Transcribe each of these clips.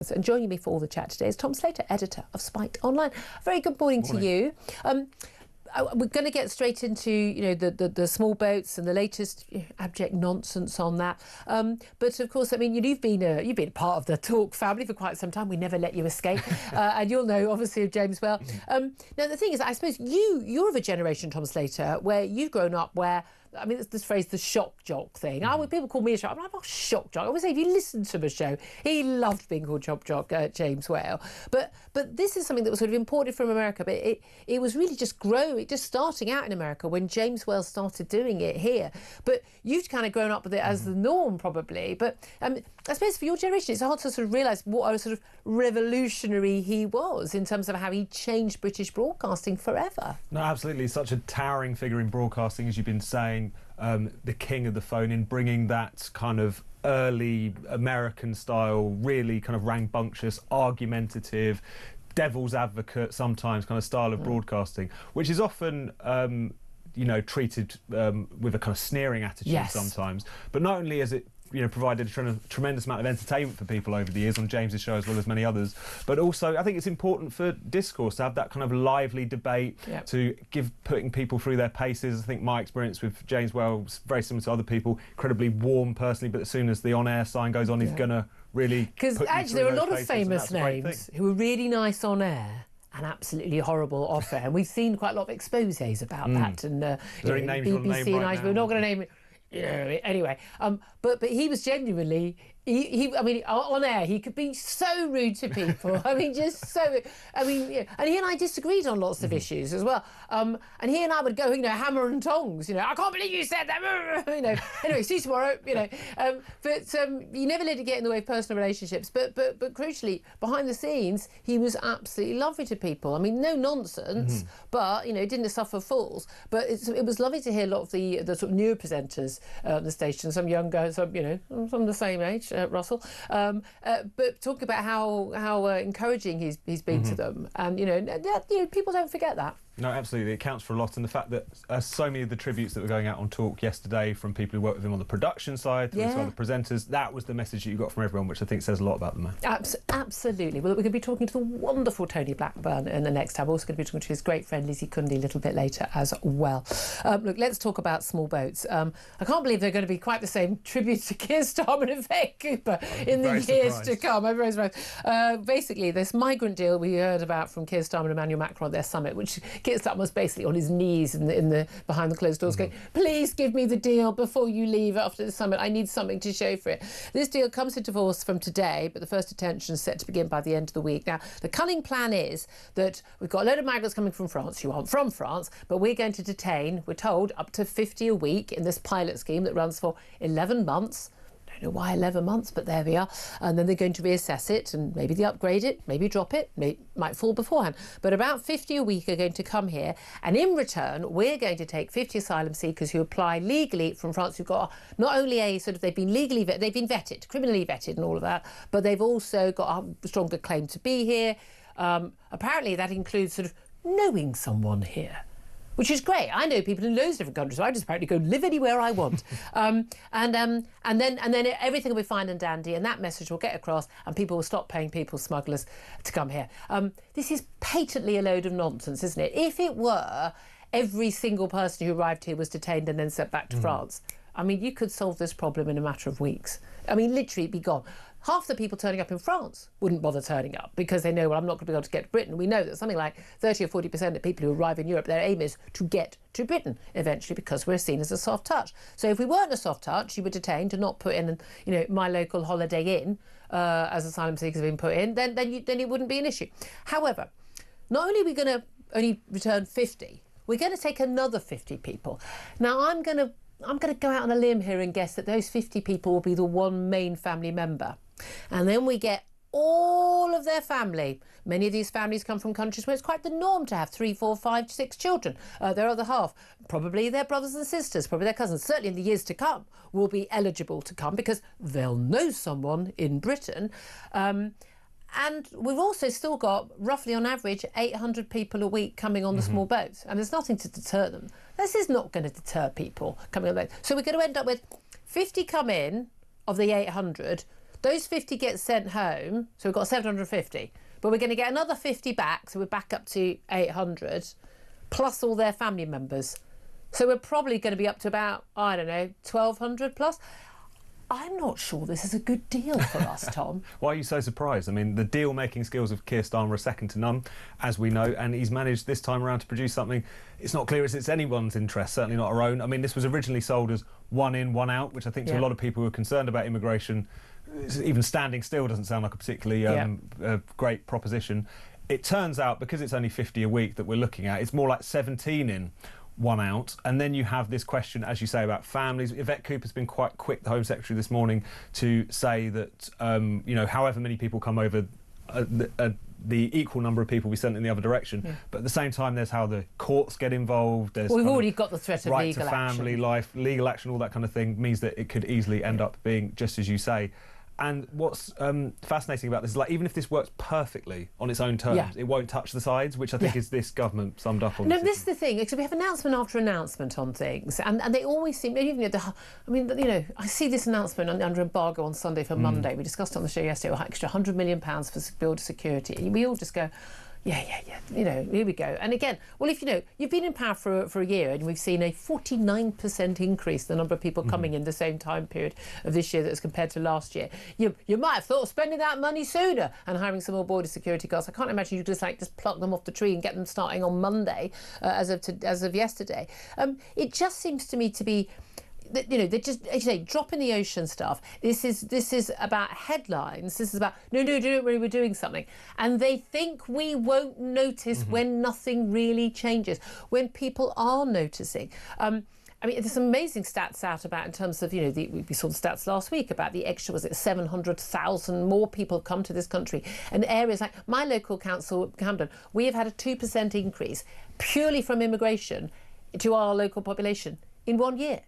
And joining me for all the chat today is Tom Slater, editor of Spiked Online. Very good morning to you. We're going to get straight into the small boats and the latest abject nonsense on that. But of course, I mean, you've been part of the Talk family for quite some time. We never let you escape, and you'll know obviously of James well. Now the thing is, I suppose you're of a generation, Tom Slater, where you've grown up where. I mean, it's this phrase, the shock jock thing. People call me a shock. I'm like, oh, shock jock. I always say, if you listen to the show, he loved being called shock jock, James Whale. But this is something that was sort of imported from America. But it was really just starting out in America when James Whale started doing it here. But you've kind of grown up with it as the norm, probably. But I suppose for your generation, it's hard to sort of realise what a sort of revolutionary he was in terms of how he changed British broadcasting forever. No, absolutely. Such a towering figure in broadcasting, as you've been saying. The king of the phone, in bringing that kind of early American style, really kind of rambunctious, argumentative, devil's advocate sometimes kind of style of broadcasting, which is often treated with a kind of sneering attitude sometimes. But not only is it provided a tremendous amount of entertainment for people over the years on James's show as well as many others, but also I think it's important for discourse to have that kind of lively debate, to putting people through their paces. I think my experience with James Whale is very similar to other people, incredibly warm personally, but as soon as the on-air sign goes on, he's gonna really because actually there are a lot of famous names who are really nice on air and absolutely horrible off air, and we've seen quite a lot of exposés about that, and BBC and ITV. We're not going to name it. Anyway, but he was genuinely, I mean, on air, he could be so rude to people. I mean, just so, and he and I disagreed on lots of issues as well. And he and I would go, hammer and tongs, I can't believe you said that, anyway, see you tomorrow, but you never let it get in the way of personal relationships. But crucially, behind the scenes, he was absolutely lovely to people. I mean, no nonsense, but, didn't suffer fools. But it was lovely to hear a lot of the sort of newer presenters at the station, some younger, some, some the same age, Russell, but talk about how encouraging he's been to them, and people don't forget that. No, absolutely, it counts for a lot, and the fact that so many of the tributes that were going out on Talk yesterday from people who worked with him on the production side, through to other presenters, that was the message that you got from everyone, which I think says a lot about the man. Absolutely. Well, we're going to be talking to the wonderful Tony Blackburn in the next time. We're also going to be talking to his great friend Lizzie Cundy a little bit later as well. Look, let's talk about small boats. I can't believe they're going to be quite the same tribute to Keir Starmer and Faye Cooper in the years to come. I'm very surprised. Basically, this migrant deal we heard about from Keir Starmer and Emmanuel Macron at their summit, which Keir Starmer was basically on his knees in the behind the closed doors going, please give me the deal before you leave after the summit. I need something to show for it. This deal comes into force from today, but the first detention is set to begin by the end of the week. Now, the cunning plan is that we've got a load of migrants coming from France who aren't from France, but we're going to detain, we're told, up to 50 a week in this pilot scheme that runs for 11 months. Don't know why 11 months, but there we are. And then they're going to reassess it, and maybe they upgrade it, maybe drop it, might fall beforehand. But about 50 a week are going to come here, and in return, we're going to take 50 asylum seekers who apply legally from France, who've got not only they've been vetted, criminally vetted and all of that, but they've also got a stronger claim to be here. Apparently that includes sort of knowing someone here, which is great. I know people in loads of different countries, so I just apparently go live anywhere I want. And then everything will be fine and dandy, and that message will get across, and people will stop paying people smugglers to come here. This is patently a load of nonsense, isn't it? If it were every single person who arrived here was detained and then sent back to France, I mean, you could solve this problem in a matter of weeks. I mean, literally it'd be gone. Half the people turning up in France wouldn't bother turning up because they know, well, I'm not going to be able to get to Britain. We know that something like 30 or 40% of people who arrive in Europe, their aim is to get to Britain eventually because we're seen as a soft touch. So if we weren't a soft touch, you were detained and not put in, my local Holiday Inn, as asylum seekers have been put in, then it wouldn't be an issue. However, not only are we going to only return 50, we're going to take another 50 people. Now, I'm going to go out on a limb here and guess that those 50 people will be the one main family member. And then we get all of their family. Many of these families come from countries where it's quite the norm to have 3, 4, 5, 6 children. Their other half, probably their brothers and sisters, probably their cousins, certainly in the years to come, will be eligible to come because they'll know someone in Britain. And we've also still got, roughly on average, 800 people a week coming on the small boats. And there's nothing to deter them. This is not going to deter people coming on the boat. So we're going to end up with 50 come in of the 800. Those 50 get sent home, so we've got 750. But we're going to get another 50 back, so we're back up to 800, plus all their family members. So we're probably going to be up to about, I don't know, 1,200 plus. I'm not sure this is a good deal for us, Tom. Why are you so surprised? I mean, the deal-making skills of Keir Starmer are second to none, as we know, and he's managed this time around to produce something. It's not clear as it's anyone's interest, certainly not our own. I mean, this was originally sold as one in, one out, which I think to a lot of people who are concerned about immigration, even standing still doesn't sound like a particularly great proposition. It turns out, because it's only 50 a week that we're looking at, it's more like 17 in, one out. And then you have this question, as you say, about families. Yvette Cooper's been quite quick, the Home Secretary, this morning to say that, you know, however many people come over, the equal number of people we sent in the other direction. Yeah. But at the same time, there's how the courts get involved. There's we've already got the threat of right legal to family action. life, legal action, all that kind of thing means that it could easily end up being just as you say. And what's fascinating about this is, like, even if this works perfectly on its own terms, it won't touch the sides, which I think is this government summed up on. No, this is the thing, because we have announcement after announcement on things, and they always seem, even at the, I mean, you know, I see this announcement under embargo on Sunday for Monday. We discussed it on the show yesterday, extra £100 million for border security. And we all just go, yeah, you know, here we go. And again, well, if you know, you've been in power for a year and we've seen a 49% increase in the number of people coming in the same time period of this year as compared to last year. You might have thought of spending that money sooner and hiring some more border security guards. I can't imagine you just pluck them off the tree and get them starting on Monday as of yesterday. It just seems to me to be, you know, they just, as you say, drop in the ocean stuff. This is about headlines. This is about no, don't worry, we're doing something, and they think we won't notice when nothing really changes, when people are noticing. I mean, there's some amazing stats out about in terms of, you know, we saw the stats last week about the extra, was it 700,000 more people come to this country, and areas like my local council, Camden, we have had a 2% increase purely from immigration to our local population in 1 year.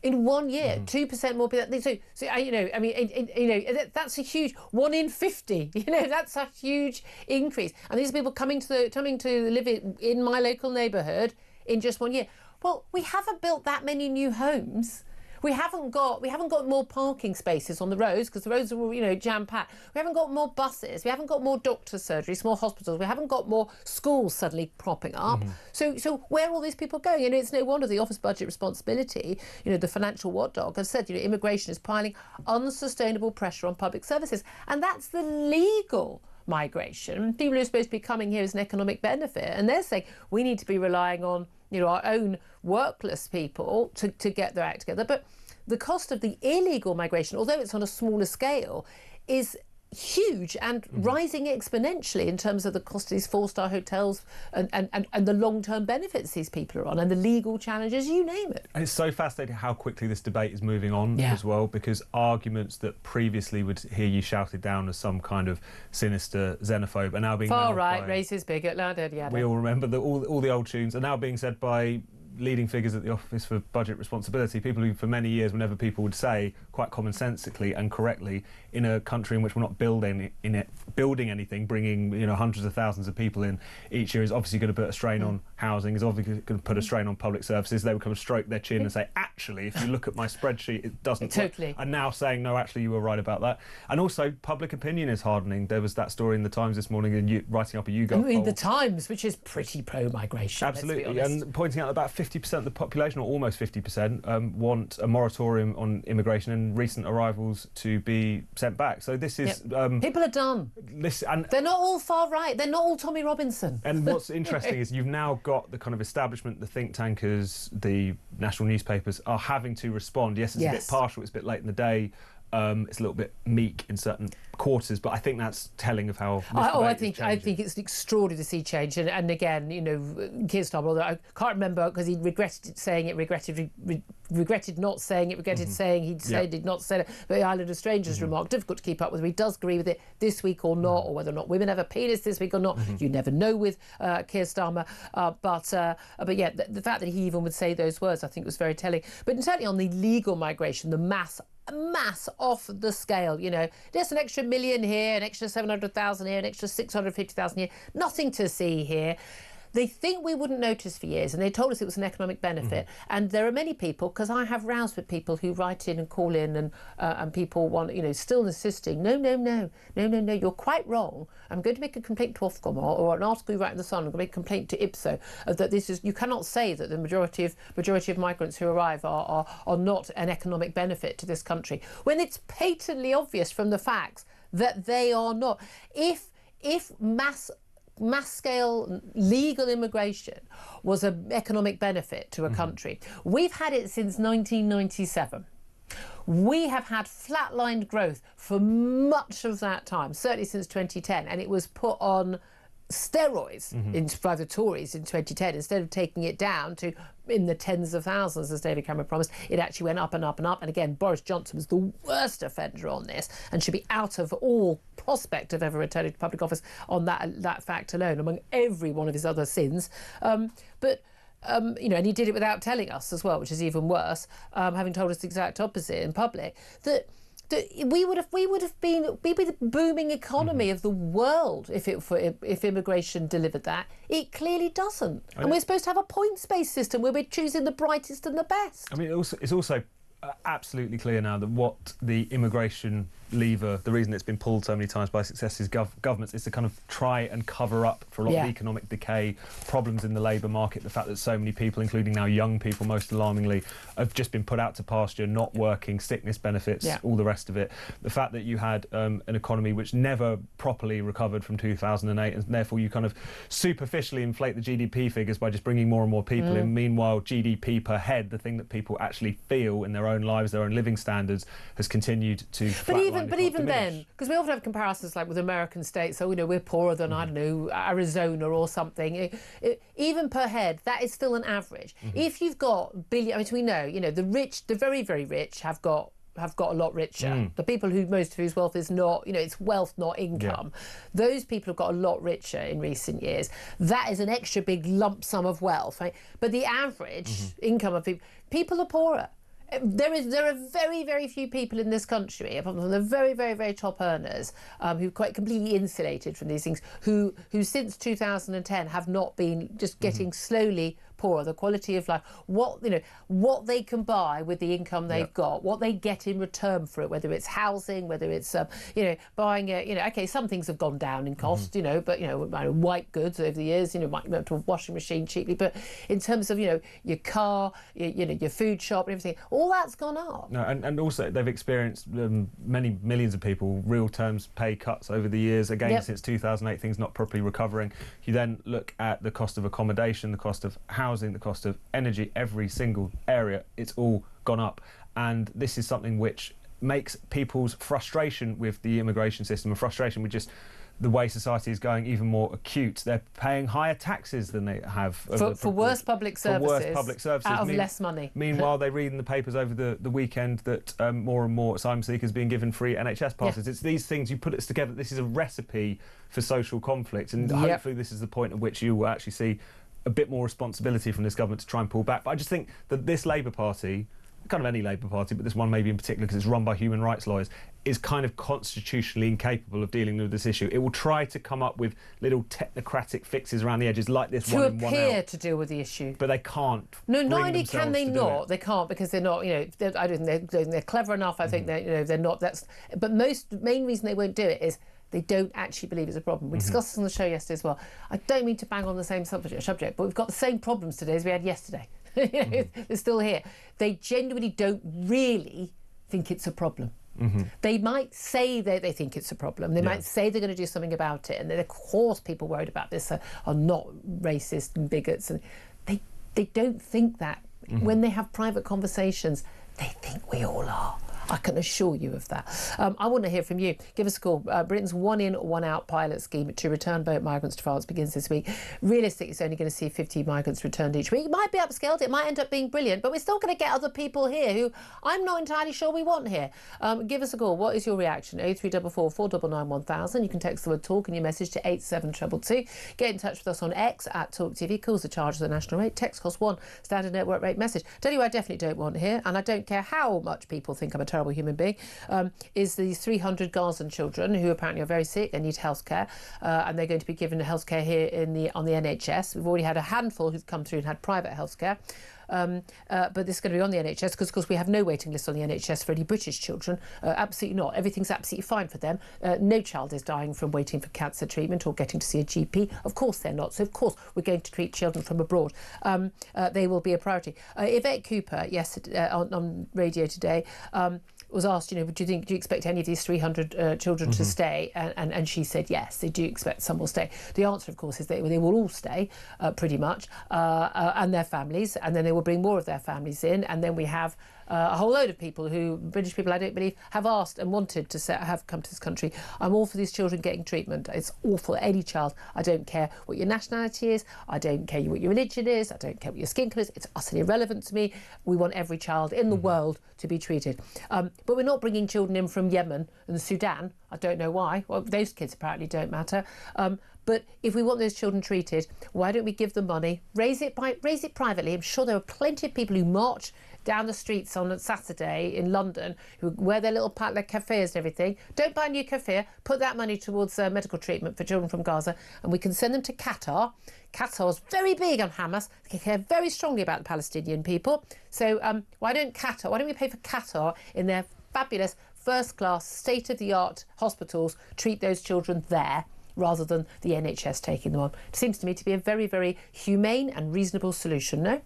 In 1 year, 2% more people. So you know, I mean, you know, that's a huge 1 in 50. You know, that's a huge increase. And these people coming to live in my local neighbourhood in just 1 year. Well, we haven't built that many new homes. We haven't got more parking spaces on the roads because the roads are all, you know, jam-packed. We haven't got more buses. We haven't got more doctor surgeries, more hospitals. We haven't got more schools suddenly propping up. So where are all these people going? And it's no wonder the Office Budget Responsibility, you know, the financial watchdog, has said, you know, immigration is piling unsustainable pressure on public services. And that's the legal migration. People who are supposed to be coming here as an economic benefit. And they're saying we need to be relying on, you know, our own workless people to get their act together. But the cost of the illegal migration, although it's on a smaller scale, is huge and rising exponentially in terms of the cost of these four-star hotels and the long-term benefits these people are on and the legal challenges, you name it. And it's so fascinating how quickly this debate is moving on as well, because arguments that previously would hear you shouted down as some kind of sinister xenophobe are now being far right, racist, bigot, yada. We all remember that all the old tunes are now being said by leading figures at the Office for Budget Responsibility, people who for many years, whenever people would say quite commonsensically and correctly, in a country in which we're not building anything, bringing, you know, hundreds of thousands of people in each year is obviously going to put a strain on housing, is obviously going to put a strain on public services. They would come stroke their chin and say, actually, if you look at my spreadsheet, it doesn't totally work. And now saying, no, actually, you were right about that. And also, public opinion is hardening. There was that story in the Times this morning, and writing up a YouGov poll. The Times, which is pretty pro-migration. Absolutely, and pointing out about 50% of the population, or almost 50%, want a moratorium on immigration and recent arrivals to be sent back. So this is... people are done. They're not all far right. They're not all Tommy Robinson. And what's interesting is you've now got the kind of establishment, the think tankers, the national newspapers are having to respond. Yes, it's a bit partial, it's a bit late in the day. It's a little bit meek in certain quarters, but I think that's telling of how. I think it's extraordinary to see change, and again, you know, Keir Starmer, although I can't remember because he regretted saying it, regretted not saying it, regretted saying he'd said he'd not said it. But the Island of Strangers remark, difficult to keep up with. He does agree with it this week or not, or whether or not women have a penis this week or not. You never know with Keir Starmer. But yeah, the fact that he even would say those words, I think, was very telling. But certainly on the legal migration, the mass off the scale, you know, there's an extra million here, an extra 700,000 here, an extra 650,000 here, nothing to see here. They think we wouldn't notice for years, and they told us it was an economic benefit. And there are many people, because I have rows with people who write in and call in, and people want, still insisting, no, you're quite wrong. I'm going to make a complaint to Ofcom or an article you write in the Sun. I'm going to make a complaint to IPSO that this is. You cannot say that the majority of migrants who arrive are not an economic benefit to this country when it's patently obvious from the facts that they are not. If mass-scale legal immigration was an economic benefit to a country. We've had it since 1997. We have had flatlined growth for much of that time, certainly since 2010, and it was put on steroids by the Tories in 2010. Instead of taking it down to in the tens of thousands, as David Cameron promised, it actually went up and up and up. And again, Boris Johnson was the worst offender on this and should be out of all prospect of ever returning to public office on that fact alone, among every one of his other sins. And he did it without telling us as well, which is even worse, having told us the exact opposite in public, that we'd be the booming economy of the world if immigration delivered that. It clearly doesn't. And we're supposed to have a points-based system where we're choosing the brightest and the best. I mean, it's also absolutely clear now that what the immigration lever, the reason it's been pulled so many times by successive governments, is to kind of try and cover up for a lot of economic decay, problems in the labour market, the fact that so many people, including now young people most alarmingly, have just been put out to pasture, not working, sickness benefits, all the rest of it. The fact that you had an economy which never properly recovered from 2008, and therefore you kind of superficially inflate the GDP figures by just bringing more and more people in. Meanwhile, GDP per head, the thing that people actually feel in their own lives, their own living standards, has continued to But even then, because we often have comparisons like with American states, so we're poorer than I don't know, Arizona or something. Even per head, that is still an average. If you've got we know, the rich, the very very rich, have got a lot richer. The people most of whose wealth is not, it's wealth, not income. Those people have got a lot richer in recent years. That is an extra big lump sum of wealth, right? But the average income of people are poorer. There are very, very few people in this country, apart from the very, very, very top earners, who are quite completely insulated from these things, who since 2010 have not been just getting slowly poorer. The quality of life, what they can buy with the income they've got, what they get in return for it, whether it's housing, whether it's buying okay, some things have gone down in cost, but white goods over the years, might go to a washing machine cheaply, but in terms of your car, your food shop and everything, all that's gone up. No, and also they've experienced many millions of people real terms pay cuts over the years. Again, since 2008, things not properly recovering. You then look at the cost of accommodation, the cost of housing, the cost of energy, every single area, it's all gone up. And this is something which makes people's frustration with the immigration system and frustration with just the way society is going even more acute. They're paying higher taxes than they have for worse public services, out of less money. Meanwhile, they read in the papers over the weekend that more and more asylum seekers are being given free NHS passes. It's these things, you put it together, this is a recipe for social conflict, and hopefully this is the point at which you will actually see a bit more responsibility from this government to try and pull back. But I just think that this Labour Party, kind of any Labour Party, but this one maybe in particular because it's run by human rights lawyers, is kind of constitutionally incapable of dealing with this issue. It will try to come up with little technocratic fixes around the edges like this one in, one out. To appear to deal with the issue. But they can't. No, not only can they not, they can't because they're not, I don't think they're clever enough. I think they're not. But the main reason they won't do it is they don't actually believe it's a problem. We discussed this on the show yesterday as well. I don't mean to bang on the same subject, but we've got the same problems today as we had yesterday. They're still here. They genuinely don't really think it's a problem. They might say that they think it's a problem. They might say they're going to do something about it. And then, of course, people worried about this are not racist and bigots. And they don't think that. When they have private conversations, they think we all are. I can assure you of that. I want to hear from you. Give us a call. Britain's one-in, one-out pilot scheme to return boat migrants to France begins this week. Realistically, it's only going to see 50 migrants returned each week. It might be upscaled, it might end up being brilliant, but we're still going to get other people here who I'm not entirely sure we want here. Give us a call. What is your reaction? 0344 499 1000. You can text the word talk and your message to 87222. Get in touch with us on X at Talk TV. Calls are charged at the national rate. Text costs £1. Standard network rate message. Tell you I definitely don't want here, and I don't care how much people think I'm a terrible human being, is these 300 Gazan children who apparently are very sick and need healthcare, and they're going to be given healthcare here on the NHS. We've already had a handful who've come through and had private healthcare. But this is going to be on the NHS because, of course, we have no waiting list on the NHS for any British children. Absolutely not. Everything's absolutely fine for them. No child is dying from waiting for cancer treatment or getting to see a GP. Of course they're not. So, of course, we're going to treat children from abroad. They will be a priority. Yvette Cooper, yesterday on radio today, was asked, do you expect any of these 300 children to stay? And she said yes, they do expect some will stay. The answer, of course, is they will all stay, pretty much, and their families, and then they will bring more of their families in, and then we have a whole load of people British people, I don't believe, have asked and wanted to have come to this country. I'm all for these children getting treatment. It's awful. Any child. I don't care what your nationality is. I don't care what your religion is. I don't care what your skin colour is. It's utterly irrelevant to me. We want every child in the world to be treated. But we're not bringing children in from Yemen and Sudan. I don't know why. Well, those kids apparently don't matter. But if we want those children treated, why don't we give them money, raise it privately? I'm sure there are plenty of people who march down the streets on a Saturday in London who wear their little cafes and everything. Don't buy a new cafe. Put that money towards medical treatment for children from Gaza, and we can send them to Qatar. Qatar's very big on Hamas. They care very strongly about the Palestinian people. So why don't we pay for Qatar in their fabulous first-class, state-of-the-art hospitals, treat those children there, rather than the NHS taking them on? It seems to me to be a very, very humane and reasonable solution, no?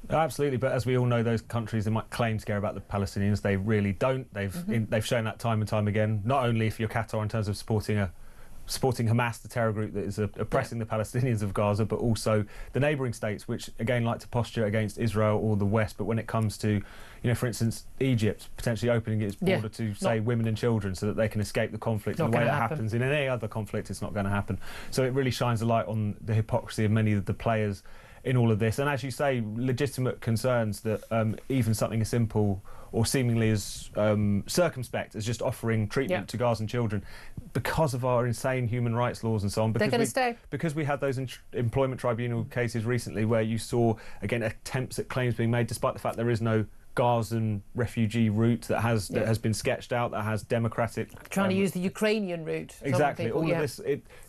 Absolutely, but as we all know, those countries that might claim to care about the Palestinians, they really don't. They've shown that time and time again. Not only if you're Qatar in terms of supporting Hamas, the terror group that is oppressing the Palestinians of Gaza, but also the neighbouring states, which again like to posture against Israel or the West. But when it comes to, for instance, Egypt potentially opening its border to, say, women and children so that they can escape the conflict in the way that happens in any other conflict, it's not going to happen. So it really shines a light on the hypocrisy of many of the players in all of this. And as you say, legitimate concerns that even something as simple or seemingly as circumspect as just offering treatment to Gazan children, because of our insane human rights laws and so on, because we had those employment tribunal cases recently where you saw, again, attempts at claims being made despite the fact there is no Gazan refugee route that has been sketched out, that has democratic... Trying to use the Ukrainian route. Exactly. All of this,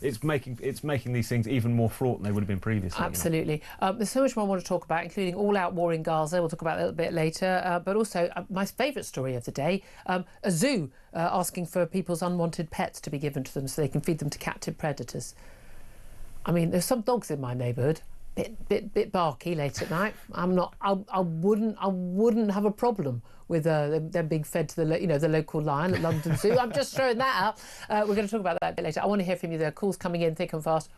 it's making these things even more fraught than they would have been previously. Absolutely. There's so much more I want to talk about, including all-out war in Gaza. We'll talk about that a little bit later. But also, my favourite story of the day, a zoo asking for people's unwanted pets to be given to them so they can feed them to captive predators. I mean, there's some dogs in my neighbourhood. Bit barky late at night. I wouldn't have a problem with them being fed to the local lion at London Zoo. I'm just throwing that out. We're going to talk about that a bit later. I want to hear from you. There are calls coming in thick and fast.